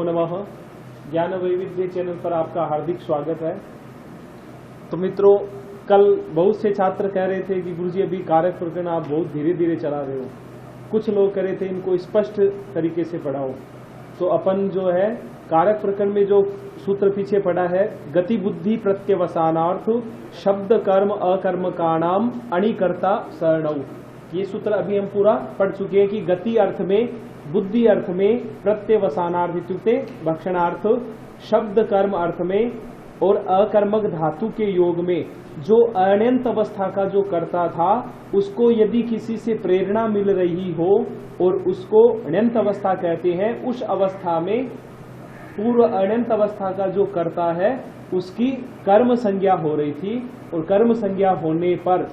नमः। ज्ञान वैविध्य चैनल पर आपका हार्दिक स्वागत है। तो मित्रों, कल बहुत से छात्र कह रहे थे कि गुरुजी अभी कारक प्रकरण आप बहुत धीरे धीरे चला रहे हो। कुछ लोग कह रहे थे इनको स्पष्ट तरीके से पढ़ाओ। तो अपन जो है कारक प्रकरण में जो सूत्र पीछे पढ़ा है, गति बुद्धि प्रत्यवसानार्थ शब्द कर्म अकर्म का नाम अणिकर्ता शरणौ, ये सूत्र अभी हम पूरा पढ़ चुके हैं कि गति अर्थ में, बुद्धि अर्थ में, प्रत्यवसानार्थ इत्युक्ते भक्षणार्थ, शब्द कर्म अर्थ में और अकर्मक धातु के योग में जो अण्यंत अवस्था का जो कर्ता था उसको यदि किसी से प्रेरणा मिल रही हो और उसको अण्यंत अवस्था कहते हैं, उस अवस्था में पूर्व अण्यंत अवस्था का जो कर्ता है उसकी कर्म संज्ञा हो रही थी और कर्म संज्ञा होने पर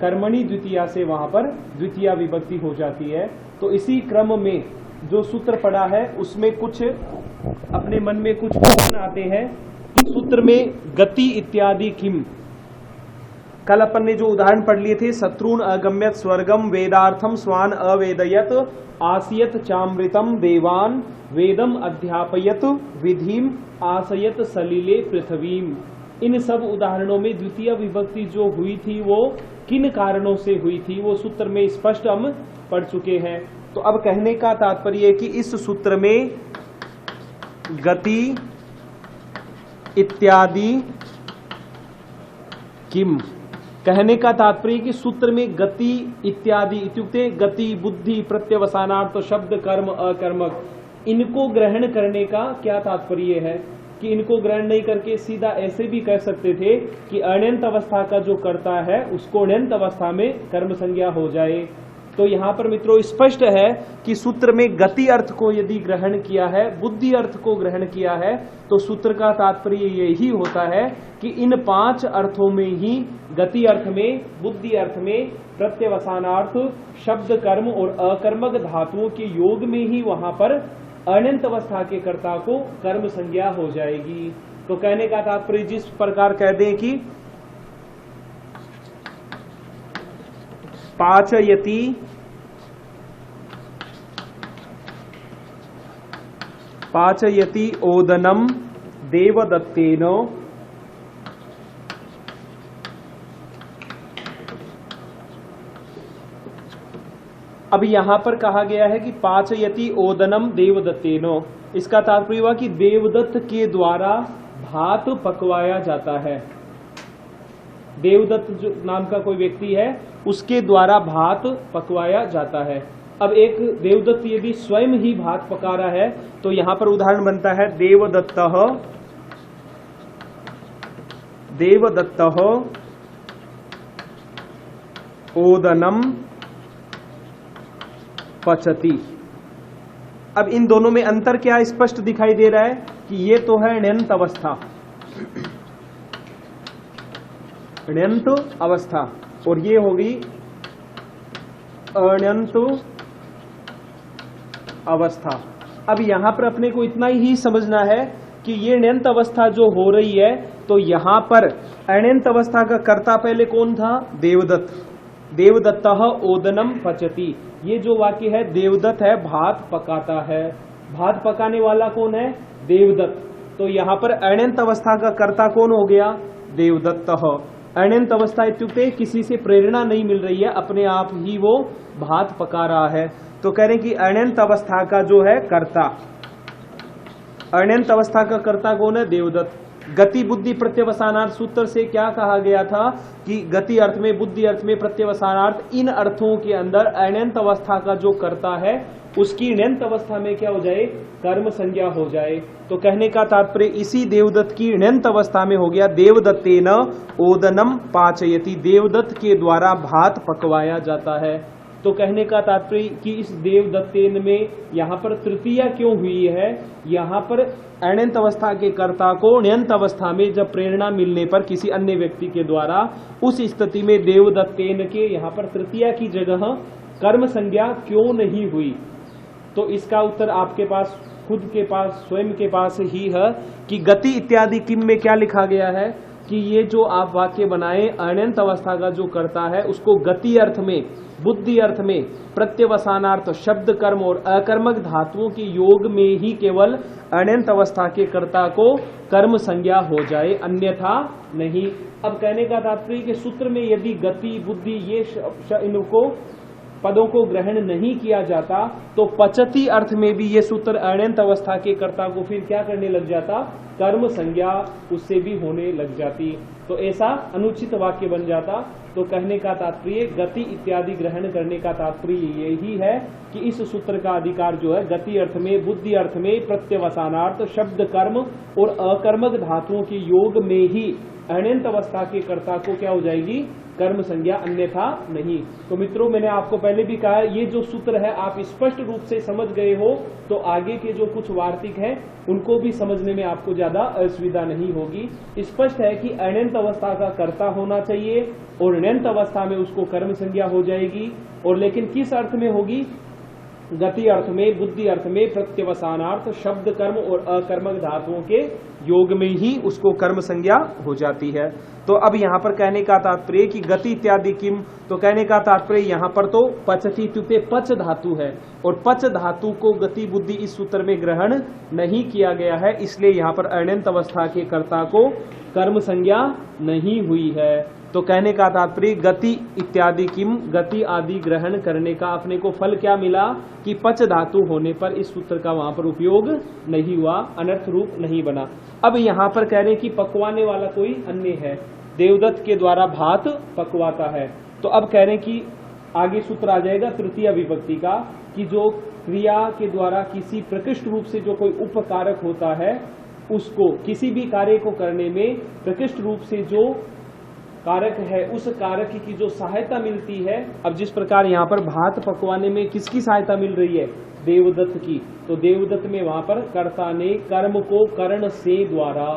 कर्मणि द्वितीया से वहां पर द्वितीया विभक्ति हो जाती है। तो इसी क्रम में जो सूत्र पढ़ा है उसमें कुछ अपने मन में कुछ प्रश्न आते हैं। सूत्र में गति इत्यादि किम, कल अपन ने जो उदाहरण पढ़ लिए थे, शत्रुन अगम्यत स्वर्गम वेदार्थम स्वान अवेदयत आसियत चामृतम देवान वेदम अध्यापयत विधिम आसयत सलिले पृथ्वीम। इन सब उदाहरणों में द्वितीय विभक्ति जो हुई थी वो किन कारणों से हुई थी वो सूत्र में स्पष्ट हम पढ़ चुके हैं। तो अब कहने का तात्पर्य है कि इस सूत्र में गति इत्यादि किम, कहने का तात्पर्य कि सूत्र में गति इत्यादि इत्युक्ते गति बुद्धि प्रत्यवसानार्थ शब्द कर्म अकर्मक, इनको ग्रहण करने का क्या तात्पर्य है कि इनको ग्रहण नहीं करके सीधा ऐसे भी कह सकते थे कि अण्यंत अवस्था का जो कर्ता है उसको अण्यंत अवस्था में कर्म संज्ञा हो जाए। तो यहाँ पर मित्रों स्पष्ट है कि सूत्र में गति अर्थ को यदि ग्रहण किया है, बुद्धि अर्थ को ग्रहण किया है, तो सूत्र का तात्पर्य यही होता है कि इन 5 अर्थों में ही गति अर्थ में, बुद्धि अर्थ में, प्रत्यवसानार्थ, शब्द कर्म और अकर्मक धातुओं के योग में ही वहां पर अनंत अवस्था के कर्ता को कर्म संज्ञा हो जाएगी। तो कहने का तात्पर्य जिस प्रकार कह दें कि पाचयति ओदनम देवदत्तेन, अब यहां पर कहा गया है कि पाचयति ओदनम देवदत्तेन, इसका तात्पर्य हुआ कि देवदत्त के द्वारा भात पकवाया जाता है। देवदत्त जो नाम का कोई व्यक्ति है उसके द्वारा भात पकवाया जाता है। अब एक देवदत्त यदि स्वयं ही भात पका रहा है तो यहां पर उदाहरण बनता है देवदत्तः ओदनम पचति। अब इन दोनों में अंतर क्या स्पष्ट दिखाई दे रहा है कि ये तो है अण्यंत अवस्था, अण्यंत अवस्था, और ये होगी अण्यंत अवस्था। अब यहां पर अपने को इतना ही समझना है कि ये अण्यंत अवस्था जो हो रही है तो यहां पर अण्यंत अवस्था का कर्ता पहले कौन था? देवदत्त। देवदत्तः ओदनम पचति, ये जो वाक्य है देवदत्त है भात पकाता है। भात पकाने वाला कौन है? देवदत्त। तो यहां पर अण्यंत अवस्था का कर्ता कौन हो गया? देवदत्तः। अण्यंत अवस्था इत्युक्ते किसी से प्रेरणा नहीं मिल रही है, अपने आप ही वो भात पका रहा है। तो कह रहे हैं कि अण्यंत अवस्था का जो है कर्ता, अण्यंत अवस्था का कर्ता कौन है? देवदत्त। गति बुद्धि प्रत्यवसानार्थ सूत्र से क्या कहा गया था कि गति अर्थ में, बुद्धि अर्थ में, प्रत्यवसानार्थ, इन अर्थों के अंदर अण्यंत अवस्था का जो कर्ता है उसकी अण्यंत अवस्था में क्या हो जाए? कर्म संज्ञा हो जाए। तो कहने का तात्पर्य इसी देवदत्त की अण्यंत अवस्था में हो गया देवदत्तेन ओदनम पाचयति, देवदत्त के द्वारा भात पकवाया जाता है। तो कहने का तात्पर्य कि इस देवदत्तेन में यहाँ पर तृतीया क्यों हुई है? यहाँ पर अण्यंत अवस्था के कर्ता को अण्यंत अवस्था में जब प्रेरणा मिलने पर किसी अन्य व्यक्ति के द्वारा, उस स्थिति में देवदत्तेन के यहाँ पर तृतीया की जगह कर्म संज्ञा क्यों नहीं हुई? तो इसका उत्तर आपके पास, खुद के पास, स्वयं के पास ही है कि गति इत्यादि किम में क्या लिखा गया है कि ये जो आप वाक्य बनाए अण्यंत अवस्था का जो कर्ता है उसको गति अर्थ में, बुद्धि अर्थ में, प्रत्यवसानार्थ, शब्द कर्म और अकर्मक धातुओं के योग में ही केवल अण्यंत अवस्था के कर्ता को कर्म संज्ञा हो जाए, अन्यथा नहीं। अब कहने का तात्पर्य कि सूत्र में यदि गति, बुद्धि ये इनको पदों को ग्रहण नहीं किया जाता तो पचती अर्थ में भी ये सूत्र अण्यंत अवस्था के कर्ता को फिर क्या करने लग जाता, कर्म संज्ञा उससे भी होने लग जाती, तो ऐसा अनुचित वाक्य बन जाता। तो कहने का तात्पर्य गति इत्यादि ग्रहण करने का तात्पर्य यही है कि इस सूत्र का अधिकार जो है गति अर्थ में, बुद्धि अर्थ में, प्रत्यवसानार्थ, शब्द कर्म और अकर्मक धातुओं के योग में ही अण्यंत अवस्था के कर्ता को क्या हो जाएगी, कर्म संज्ञा, अन्यथा नहीं। तो मित्रों मैंने आपको पहले भी कहा ये जो सूत्र है आप स्पष्ट रूप से समझ गए हो तो आगे के जो कुछ वार्तिक हैं उनको भी समझने में आपको ज्यादा असुविधा नहीं होगी। स्पष्ट है कि अण्यंत अवस्था का कर्ता होना चाहिए और अण्यंत अवस्था में उसको कर्म संज्ञा हो जाएगी, और लेकिन किस अर्थ में होगी, गति अर्थ में, बुद्धि अर्थ में, प्रत्यवसानार्थ, शब्द कर्म और अकर्मक धातुओं के योग में ही उसको कर्म संज्ञा हो जाती है। तो अब यहाँ पर कहने का तात्पर्य कि गति इत्यादि किम, तो कहने का तात्पर्य यहाँ पर तो पचती इत्युक्ते पच धातु है और पच धातु को गति बुद्धि इस सूत्र में ग्रहण नहीं किया गया है, इसलिए यहाँ पर अण्यंत अवस्था के कर्ता को कर्म संज्ञा नहीं हुई है। तो कहने का तात्पर्य गति इत्यादि किम, गति आदि ग्रहण करने का अपने को फल क्या मिला कि पच धातु होने पर इस सूत्र का वहां पर उपयोग नहीं हुआ, अनर्थ रूप नहीं बना। अब यहाँ पर कह रहे कि पकवाने वाला कोई अन्य है, देवदत्त के द्वारा भात पकवाता है। तो अब कह रहे कि आगे सूत्र आ जाएगा तृतीय विभक्ति का कि जो क्रिया के द्वारा किसी प्रकृष्ट रूप से जो कोई उपकारक होता है उसको किसी भी कार्य को करने में प्रकृष्ट रूप से जो कारक है उस कारक की जो सहायता मिलती है। अब जिस प्रकार यहाँ पर भात पकवाने में किसकी सहायता मिल रही है, देवदत्त की, तो देवदत्त में वहां पर कर्ता ने कर्म को कर्ण से द्वारा,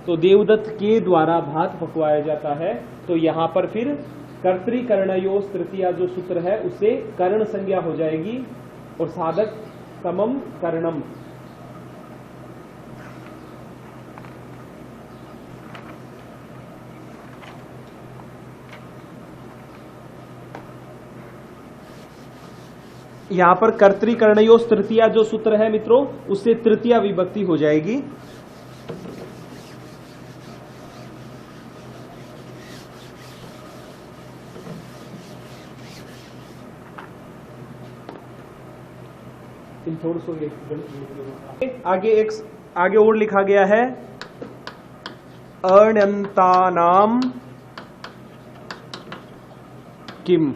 तो देवदत्त के द्वारा भात पकवाया जाता है। तो यहाँ पर फिर कर्तृकर्णयोस् तृतीया जो सूत्र है उससे कर्ण संज्ञा हो जाएगी और साधक समम कर्णम। यहाँ पर कर्तृकर्णयोस् तृतीया जो सूत्र है मित्रों उससे तृतीया विभक्ति हो जाएगी। आगे और लिखा गया है अण्यन्तानाम किम।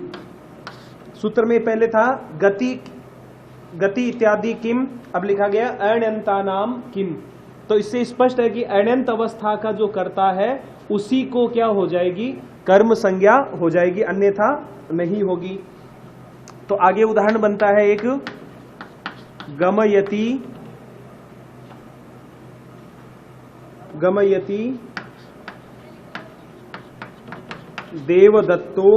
सूत्र में पहले था गति इत्यादि किम, अब लिखा गया अण्यन्तानाम किम। तो इससे स्पष्ट है कि अण्यंत अवस्था का जो कर्ता है उसी को क्या हो जाएगी, कर्म संज्ञा हो जाएगी, अन्यथा नहीं होगी। तो आगे उदाहरण बनता है एक गमयति, गमयति देवदत्तो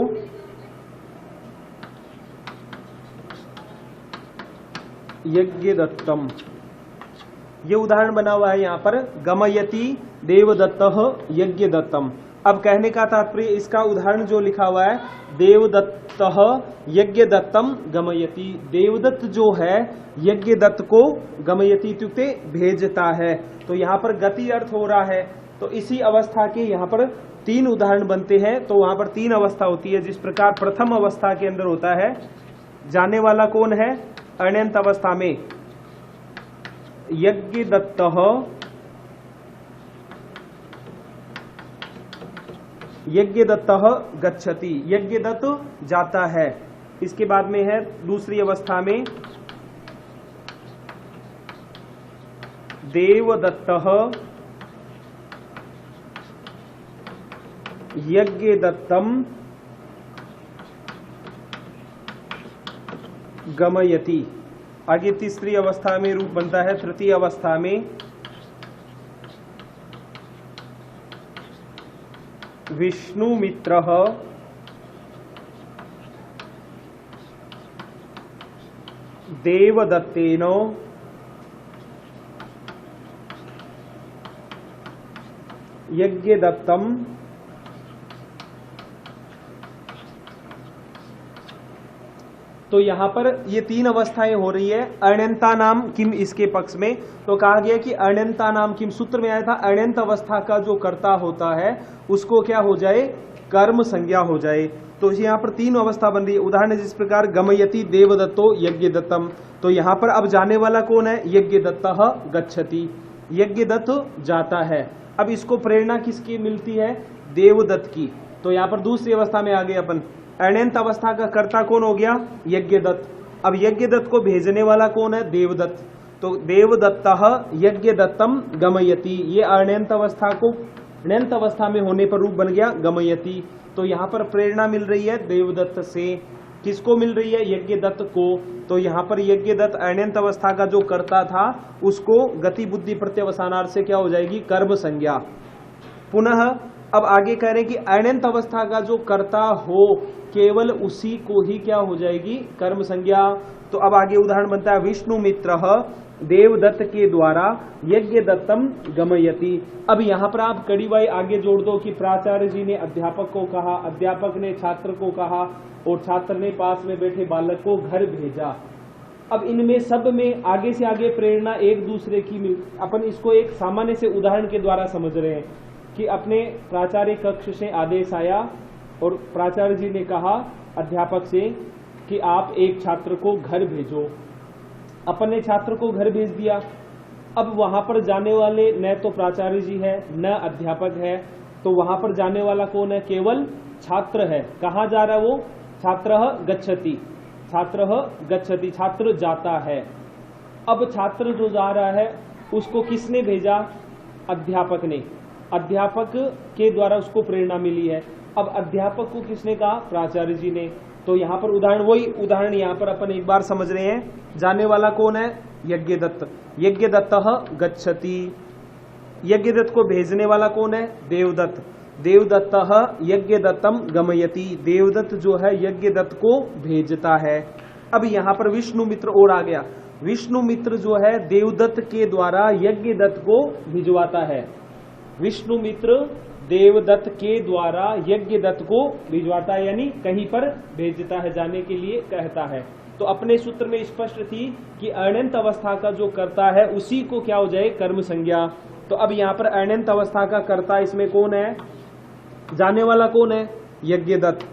यज्ञदत्तम। ये उदाहरण बना हुआ है यहाँ पर गमयति देवदत्तः यज्ञदत्तम। अब कहने का तात्पर्य इसका उदाहरण जो लिखा हुआ है देवदत्तः यज्ञदत्तम गमयति, देवदत्त जो है यज्ञदत्त को गमयति इत्युक्ते भेजता है। तो यहाँ पर गति अर्थ हो रहा है। तो इसी अवस्था के यहाँ पर तीन उदाहरण बनते हैं। तो वहां पर तीन अवस्था होती है। जिस प्रकार प्रथम अवस्था के अंदर होता है जाने वाला कौन है, अण्यंत अवस्था में यज्ञदत्तः यज्ञदत्तः गच्छति, यज्ञदत्त जाता है। इसके बाद में है दूसरी अवस्था में देवदत्तः यज्ञदत्तम गमयति। आगे तीसरी अवस्था में रूप बनता है तृतीय अवस्था में विष्णुमित्रः देवदत्तेन यज्ञदत्तम तो यहाँ पर ये तीन अवस्थाएं हो रही है। अण्यंता नाम किम इसके पक्ष में, तो कहा गया कि अण्यंता नाम किम, सूत्र में आया था अण्यंत अवस्था का जो कर्ता होता है उसको क्या हो जाए, कर्म संज्ञा हो जाए। तो यहाँ पर तीन अवस्था बन रही है। उदाहरण जिस प्रकार गमयति देवदत्तो यज्ञ दत्तम, तो यहाँ पर अब जाने वाला कौन है, यज्ञ दत्तः गच्छति, यज्ञ दत्त जाता है। अब इसको प्रेरणा किसकी मिलती है, देवदत्त की। तो यहाँ पर दूसरी अवस्था में आ गए अपन, अण्यंत अवस्था का कर्ता कौन हो गया, यज्ञदत्त। अब यज्ञदत्त को भेजने वाला कौन है, देवदत्त। तो देवदत्तः यज्ञदत्तम गमयति, ये अण्यंत अवस्था को अण्यंत अवस्था में होने पर रूप बन गया गमयति। तो यहाँ पर प्रेरणा मिल रही है देवदत्त से। किसको मिल रही है, यज्ञदत्त को। तो यहाँ पर यज्ञदत्त अण्यंत अवस्था का जो कर्ता था उसको गति बुद्धि प्रत्यवसानार्थ से क्या हो जाएगी, कर्म संज्ञा। पुनः अब आगे कह रहे हैं कि अण्यंत अवस्था का जो कर्ता हो केवल उसी को ही क्या हो जाएगी, कर्म संज्ञा। तो अब आगे उदाहरण बनता है, विष्णु मित्र देवदत्त के द्वारा यज्ञ दत्तम गमयति। अब यहाँ पर आप कड़ी बाई आगे जोड़ दो कि प्राचार्य जी ने अध्यापक को कहा, अध्यापक ने छात्र को कहा और छात्र ने पास में बैठे बालक को घर भेजा। अब इनमें सब में आगे से आगे प्रेरणा एक दूसरे की मिल, अपन इसको एक सामान्य से उदाहरण के द्वारा समझ रहे हैं कि अपने प्राचार्य कक्ष से आदेश आया और प्राचार्य जी ने कहा अध्यापक से कि आप एक छात्र को घर भेजो। अपन ने छात्र को घर भेज दिया। अब वहां पर जाने वाले न तो प्राचार्य जी है न अध्यापक है, तो वहां पर जाने वाला कौन है, केवल छात्र है। कहाँ जा रहा है वो, छात्रः गच्छति, छात्रः गच्छति, छात्र जाता है। अब छात्र जो जा रहा है उसको किसने भेजा, अध्यापक ने, अध्यापक के द्वारा उसको प्रेरणा मिली है। अब अध्यापक को किसने कहा, प्राचार्य जी ने। तो यहाँ पर उदाहरण वही उदाहरण यहाँ पर अपन एक बार समझ रहे हैं। जाने वाला कौन है, यज्ञदत्त, यज्ञदत्तः गच्छति। यज्ञदत्त को भेजने वाला कौन है, देवदत्त, देवदत्तः यज्ञदत्तम गमयति, देवदत्त जो है यज्ञदत्त को भेजता है। अब यहाँ पर विष्णु मित्र और आ गया। विष्णु मित्र जो है देवदत्त के द्वारा यज्ञदत्त को भिजवाता है। विष्णु मित्र देवदत्त के द्वारा यज्ञदत्त को भिजवाता है, यानी कहीं पर भेजता है, जाने के लिए कहता है। तो अपने सूत्र में स्पष्ट थी कि अण्यंत अवस्था का जो कर्ता है उसी को क्या हो जाए, कर्म संज्ञा। तो अब यहाँ पर अण्यंत अवस्था का कर्ता इसमें कौन है, जाने वाला कौन है, यज्ञदत्त।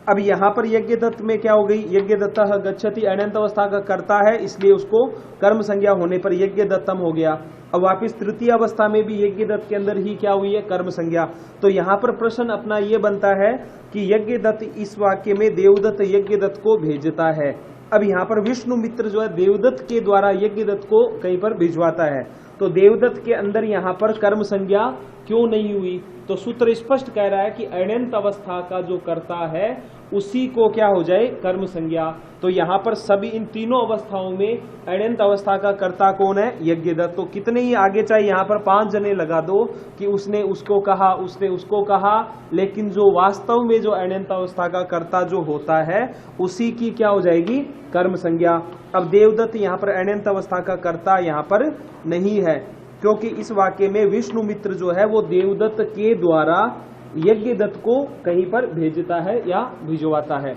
अब यहाँ पर यज्ञदत्त में क्या हो गई, यज्ञदत्तः गच्छति, अण्यंत अवस्था का कर्ता है इसलिए उसको कर्म संज्ञा होने पर यज्ञदत्तम हो गया। अब वापिस तृतीय अवस्था में भी यज्ञदत्त के अंदर ही क्या हुई है, कर्म संज्ञा। तो यहाँ पर प्रश्न अपना ये बनता है कि यज्ञदत्त इस वाक्य में देवदत्त यज्ञदत्त को भेजता है। अब यहाँ पर विष्णु मित्र जो है देवदत्त के द्वारा यज्ञदत्त को कहीं पर भिजवाता है। तो देवदत्त के अंदर यहाँ पर कर्म संज्ञा क्यों नहीं हुई, तो सूत्र स्पष्ट कह रहा है कि अण्यंत अवस्था का जो कर्ता है उसी को क्या हो जाए, कर्म संज्ञा। तो यहाँ पर सभी इन तीनों अवस्थाओं में अण्यंत अवस्था का कर्ता कौन है, यज्ञदत्त। तो कितने ही आगे चाहे यहाँ पर 5 जने लगा दो कि उसने उसको कहा, उसने उसको कहा, लेकिन जो वास्तव में जो अण्यंत अवस्था का कर्ता जो होता है उसी की क्या हो जाएगी, कर्म संज्ञा। अब देवदत्त यहाँ पर अण्यंत अवस्था का कर्ता यहाँ पर नहीं है, क्योंकि इस वाक्य में विष्णु मित्र जो है वो देवदत्त के द्वारा यज्ञदत्त को कहीं पर भेजता है या भिजवाता है।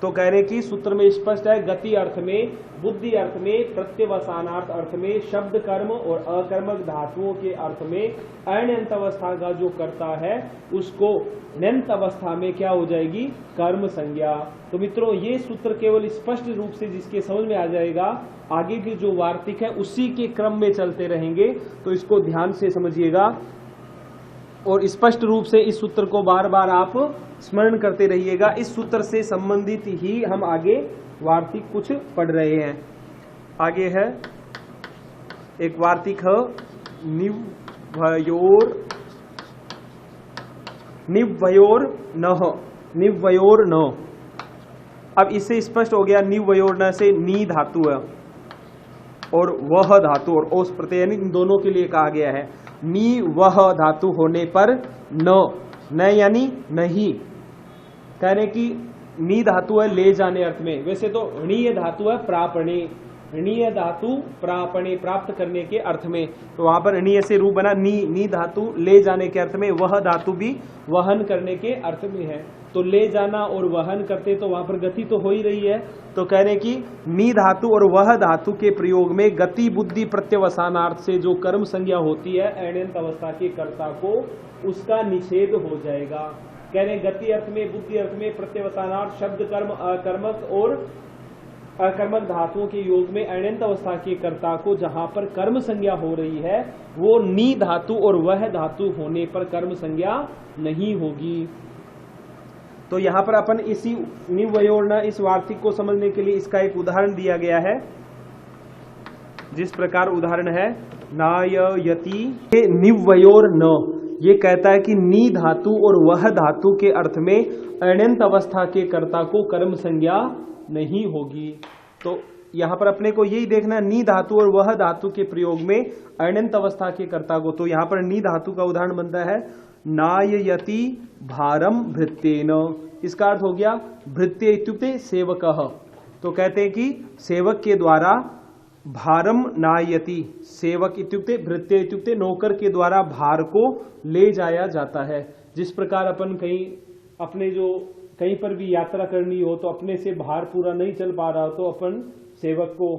तो कह रहे कि सूत्र में स्पष्ट है, गति अर्थ में, बुद्धि अर्थ में, प्रत्यवसानार्थ अर्थ में, शब्द कर्म और अकर्मक धातुओं के अर्थ में अण्यंत अवस्था का जो कर्ता है उसको ण्यंत अवस्था में क्या हो जाएगी, कर्म संज्ञा। तो मित्रों ये सूत्र केवल स्पष्ट रूप से जिसके समझ में आ जाएगा, आगे की जो वार्तिक है उसी के क्रम में चलते रहेंगे। तो इसको ध्यान से समझिएगा और स्पष्ट रूप से इस सूत्र को बार बार आप स्मरण करते रहिएगा। इस सूत्र से संबंधित ही हम आगे वार्तिक कुछ पढ़ रहे हैं। आगे है एक वार्तिक है, निव्वयोर न। अब इससे स्पष्ट हो गया, निव्वयोर न से नी धातु है और वह धातु और ओस प्रत्यय यानी इन दोनों के लिए कहा गया है। नी वह धातु होने पर न यानी नहीं, कह रहे कि नी धातु है ले जाने अर्थ में। वैसे तो णी धातु है प्रापणे, णीय धातु प्रापणे प्राप्त करने के अर्थ में, तो वहां पर णीय से रू बना, नी धातु ले जाने के अर्थ में, वह धातु भी वहन करने के अर्थ में है। तो ले जाना और वहन करते तो वहां पर गति तो हो ही रही है। तो कह रहे कि नी धातु और वह धातु के प्रयोग में गति बुद्धि प्रत्यवसानार्थ से जो कर्म संज्ञा होती है अण्यंत अवस्था के कर्ता को, उसका निषेध हो जाएगा। कह रहे गति अर्थ में, बुद्धि अर्थ में, प्रत्यवसानार्थ शब्द कर्म अकर्मक और अकर्मक धातुओं के योग में अण्यंत अवस्था के कर्ता को जहां पर कर्म संज्ञा हो रही है वो नी धातु और वह धातु होने पर कर्म संज्ञा नहीं होगी। तो यहां पर अपन इसी निवयोर्न इस वार्तिक को समझने के लिए इसका एक उदाहरण दिया गया है, जिस प्रकार उदाहरण है नाययति निवयोर्न। ये कहता है कि नी धातु और वह धातु के अर्थ में अण्यंत अवस्था के कर्ता को कर्म संज्ञा नहीं होगी। तो यहां पर अपने को यही देखना, नी धातु और वह धातु के प्रयोग में अण्यंत अवस्था के कर्ता को। तो यहां पर नी धातु का उदाहरण बनता है नाययति भारम भृत्येन। इसका अर्थ हो गया भृत्य इत्युक्ते सेवकः। तो कहते हैं कि सेवक के द्वारा भारम नायति, सेवक इत्युक्ते भृत्य इत्युक्ते नौकर के द्वारा भार को ले जाया जाता है। जिस प्रकार अपन कहीं अपने जो कहीं पर भी यात्रा करनी हो तो अपने से भार पूरा नहीं चल पा रहा हो तो अपन सेवक को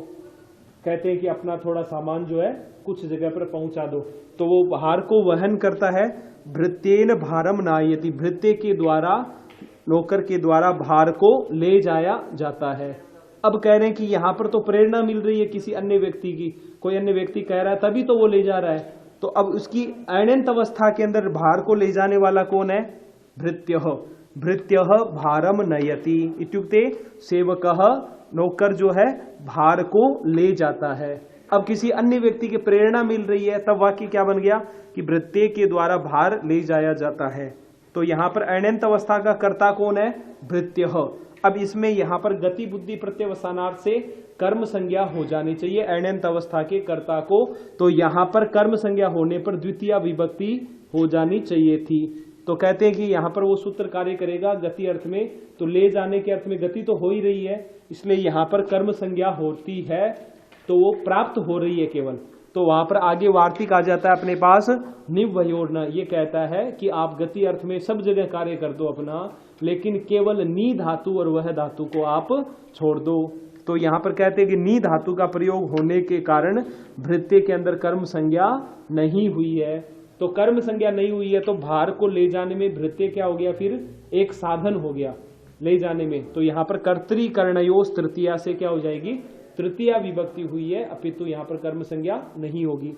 कहते हैं कि अपना थोड़ा सामान जो है कुछ जगह पर पहुंचा दो, तो वो भार को वहन करता है। भृत्येन भारम नायति, भृत्य के द्वारा नौकर के द्वारा भार को ले जाया जाता है। अब कह रहे हैं कि यहां पर तो प्रेरणा मिल रही है किसी अन्य व्यक्ति की, कोई अन्य व्यक्ति कह रहा है तभी तो वो ले जा रहा है। तो अब उसकी अण्यंत अवस्था के अंदर भार को ले जाने वाला कौन है? भृत्यः। भृत्यः भारम नयति इत्युक्ते सेवकः, नौकर जो है भार को ले जाता है। अब किसी अन्य व्यक्ति की प्रेरणा मिल रही है, तब वाक्य क्या बन गया कि भृत्य के द्वारा भार ले जाया जाता है। तो यहां पर अण्यंत अवस्था का कर्ता कौन है? भृत्यः। अब इसमें यहां पर गति बुद्धि प्रत्यवसानार्थ से कर्म संज्ञा हो जानी चाहिए अण्यंत अवस्था के कर्ता को। तो यहां पर कर्म संज्ञा होने पर द्वितीय विभक्ति हो जानी चाहिए थी। तो कहते हैं कि यहां पर वो सूत्र कार्य करेगा गति अर्थ में, तो ले जाने के अर्थ में गति तो हो ही रही है, इसलिए यहां पर कर्म संज्ञा होती है तो वो प्राप्त हो रही है केवल। तो वहां पर आगे वार्तिक आ जाता है अपने पास निवयोर्न। ये कहता है कि आप गति अर्थ में सब जगह कार्य कर दो अपना, लेकिन केवल नी धातु और वह धातु को आप छोड़ दो। तो यहां पर कहते हैं कि नी धातु का प्रयोग होने के कारण भृत्य के अंदर कर्म संज्ञा नहीं हुई है। तो कर्म संज्ञा नहीं हुई है तो भार को ले जाने में भृत्य क्या हो गया? फिर एक साधन हो गया ले जाने में। तो यहां पर कर्तृकर्णयोस तृतीया से क्या हो जाएगी? तृतीया विभक्ति हुई है, अपितु यहां पर कर्म संज्ञा नहीं होगी।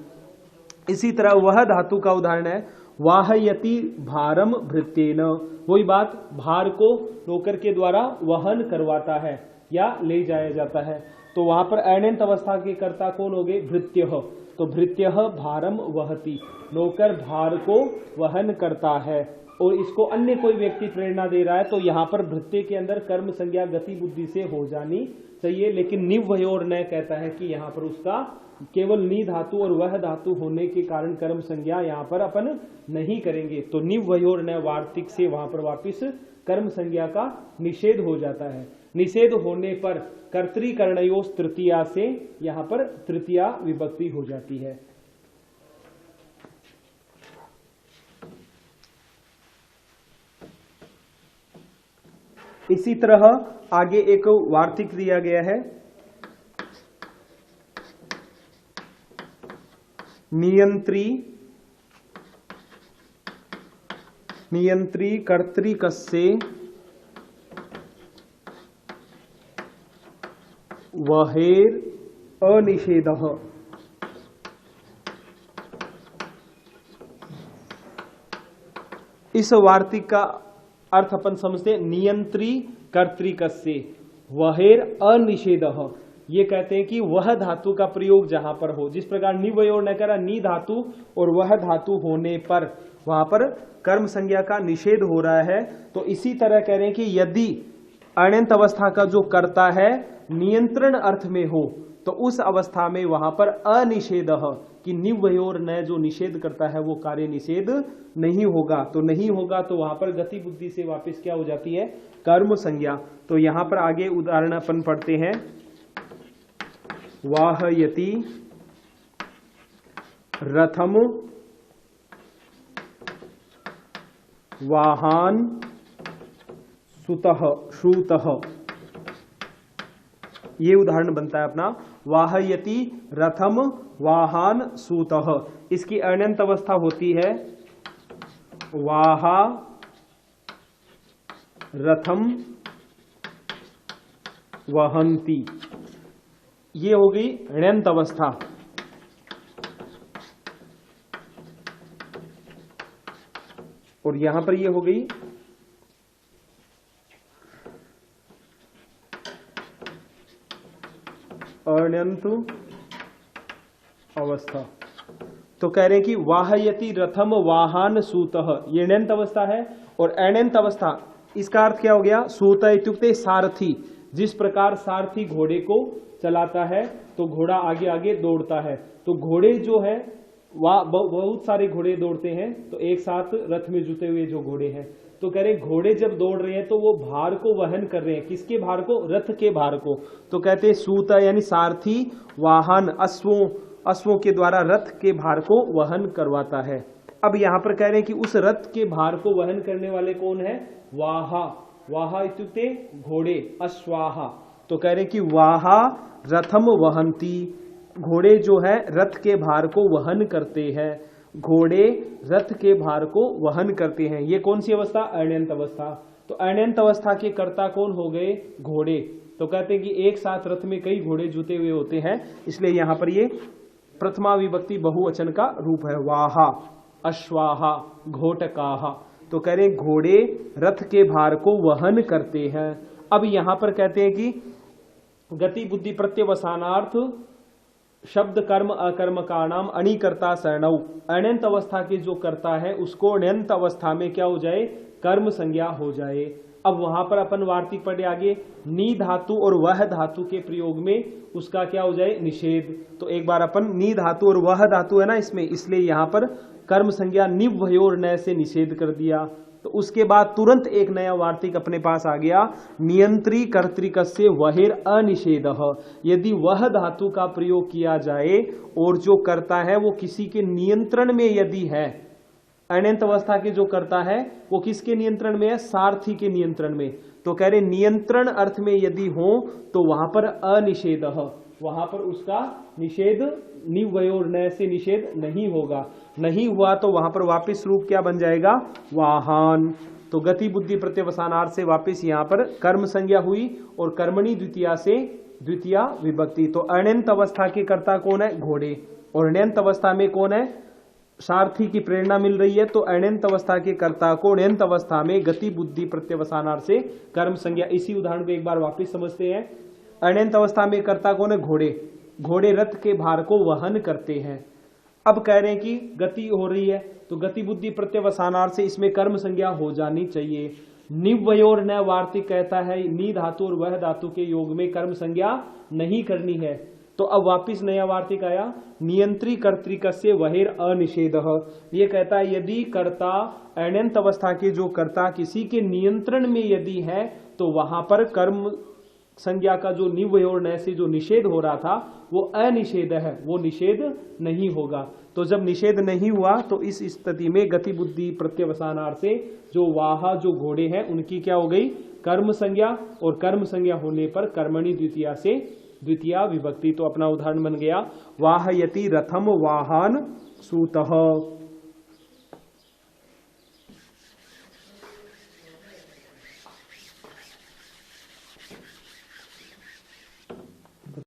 इसी तरह वह धातु का उदाहरण है वाहयति भारम भृत्येन। वही बात, भार को नौकर के द्वारा वहन करवाता है या ले जाया जाता है। तो वहां पर अण्यंत अवस्था के कर्ता कौन हो गए? भृत्यः। तो भृत्यः भारम वहति, नौकर भार को वहन करता है और इसको अन्य कोई व्यक्ति प्रेरणा दे रहा है, तो यहाँ पर भृत्य के अंदर कर्म संज्ञा गति बुद्धि से हो जानी चाहिए। लेकिन निवयोर्न कहता है कि यहाँ पर उसका केवल नी धातु और वह धातु होने के कारण कर्म संज्ञा यहाँ पर अपन नहीं करेंगे। तो निवयोर्न वार्तिक से वहां पर वापिस कर्म संज्ञा का निषेध हो जाता है। निषेध होने पर कर्तृकर्णयोस तृतीया से यहाँ पर तृतीया विभक्ति हो जाती है। इसी तरह आगे एक वार्तिक दिया गया है नियंत्री कर्तृकस्य वहेर अनिषेधः। इस वार्तिक का अर्थ अपन समझते नियंत्री कर्तृकस्य वहेर अनिषेधः। ये कहते हैं कि वह धातु का प्रयोग जहां पर हो, जिस प्रकार निवयोर्न करा नी धातु और वह धातु होने पर वहां पर कर्म संज्ञा का निषेध हो रहा है। तो इसी तरह कह रहे हैं कि यदि अण्यंत अवस्था का जो कर्ता है नियंत्रण अर्थ में हो तो उस अवस्था में वहां पर अनिषेधः कि निवयोर्न जो निषेध करता है वो कार्य निषेध नहीं होगा। तो नहीं होगा तो वहां पर गति बुद्धि से वापस क्या हो जाती है? कर्म संज्ञा। तो यहां पर आगे उदाहरण अपन पढ़ते हैं वाहयति रथम वाहान सुतः श्रुतः। ये उदाहरण बनता है अपना वाहयति रथम वाहान सूतः। इसकी अण्यंत अवस्था होती है वाहा रथम वहंती। ये हो गई अण्यंत अवस्था। और यहां पर ये हो गई अण्यंत अवस्था। तो कह रहे हैं कि वाहयति रथम वाहन सूतः, ये अण्यंत अवस्था है। और अण्यंत अवस्था इसका अर्थ क्या हो गया? सूत इत्युक्ते सारथी। जिस प्रकार सारथी घोड़े को चलाता है तो घोड़ा आगे आगे दौड़ता है। तो घोड़े जो है वह बहुत सारे घोड़े दौड़ते हैं, तो एक साथ रथ में जुटे हुए जो घोड़े हैं। तो कह रहे घोड़े जब दौड़ रहे हैं तो वो भार को वहन कर रहे हैं। किसके भार को? रथ के भार को। तो कहते हैं सूत यानी सारथी वाहन अश्वों के द्वारा रथ के भार को वहन करवाता है। अब यहां पर कह रहे हैं कि उस रथ के भार को वहन करने वाले कौन है? वाहा। वाहा इत्युक्ते घोड़े, अश्वाहा। तो कह रहे हैं कि वाहा रथम वहंती, घोड़े जो है रथ के भार को वहन करते हैं। घोड़े रथ के भार को वहन करते हैं। ये कौन सी अवस्था? अण्यंत अवस्था। तो अण्यंत अवस्था के कर्ता कौन हो गए? घोड़े। तो कहते हैं कि एक साथ रथ में कई घोड़े जुटे हुए होते हैं, इसलिए यहां पर ये प्रथमा विभक्ति बहुवचन का रूप है। वाहा अश्वाहा घोटकाहा। तो कह रहे घोड़े रथ के भार को वहन करते हैं। अब यहां पर कहते हैं कि गति बुद्धि प्रत्यवसानार्थ शब्द कर्म अकर्म का नाम अणिकर्ता शरणौ। अण्यंत अवस्था के जो कर्ता है उसको अण्यंत अवस्था में क्या हो जाए? कर्म संज्ञा हो जाए। अब वहां पर अपन वार्तिक पढ़े आगे, नी धातु और वह धातु के प्रयोग में उसका क्या हो जाए? निषेध। तो एक बार अपन नी धातु और वह धातु है ना इसमें, इसलिए यहां पर कर्म संज्ञा निव्वयोर नय से निषेध कर दिया। तो उसके बाद तुरंत एक नया वार्तिक अपने पास आ गया, नियंत्री कर्तृकस्य वहेर अनिषेधः। यदि वह धातु का प्रयोग किया जाए और जो करता है वो किसी के नियंत्रण में यदि है, अण्यंत अवस्था के जो करता है वो किसके नियंत्रण में है? सारथी के नियंत्रण में। तो कह रहे नियंत्रण अर्थ में यदि हो तो वहां पर अनिषेधः, वहां पर उसका निषेध निव्वयोर नय से निषेध नहीं होगा। नहीं हुआ तो वहां पर वापिस रूप क्या बन जाएगा? वाहन। तो गति बुद्धि प्रत्यवसानार्थ से वापिस यहां पर कर्म संज्ञा हुई और कर्मणि द्वितीया से द्वितीया विभक्ति। तो अण्यंत अवस्था के कर्ता कौन है? घोड़े। और अण्यंत अवस्था में कौन है? सारथी की प्रेरणा मिल रही है। तो अण्यंत अवस्था के कर्ता को अण्यंत अवस्था में गति बुद्धि प्रत्यवसानार्थ से कर्म संज्ञा। इसी उदाहरण को एक बार वापिस समझते हैं। अण्यंत अवस्था में कर्ता कौन है? घोड़े। घोड़े रथ के भार को वहन करते हैं। अब कह रहे हैं कि गति हो रही है तो गति बुद्धि प्रत्यवसानार्थ से इसमें कर्म संज्ञा हो जानी चाहिए। निव्वयोर न वार्तिक कहता है नी धातु और वह धातु के योग में कर्म संज्ञा नहीं करनी है। तो अब वापिस नया वार्तिक आया, नियंत्री कर्तृकस्य वहेर अनिषेधः। ये कहता है यदि कर्ता अण्यंत अवस्था के जो कर्ता किसी के नियंत्रण में यदि है तो वहां पर कर्म संज्ञा का जो निव्वयोर नय से जो निषेध हो रहा था वो अनिषेध है, वो निषेध नहीं होगा। तो जब निषेध नहीं हुआ तो इस स्थिति में गति बुद्धि प्रत्यवसानार्थ से जो वाहा जो घोड़े हैं उनकी क्या हो गई? कर्म संज्ञा। और कर्म संज्ञा होने पर कर्मणि द्वितीया से द्वितीया विभक्ति। तो अपना उदाहरण बन गया वाहयति रथम वाहन सूतः।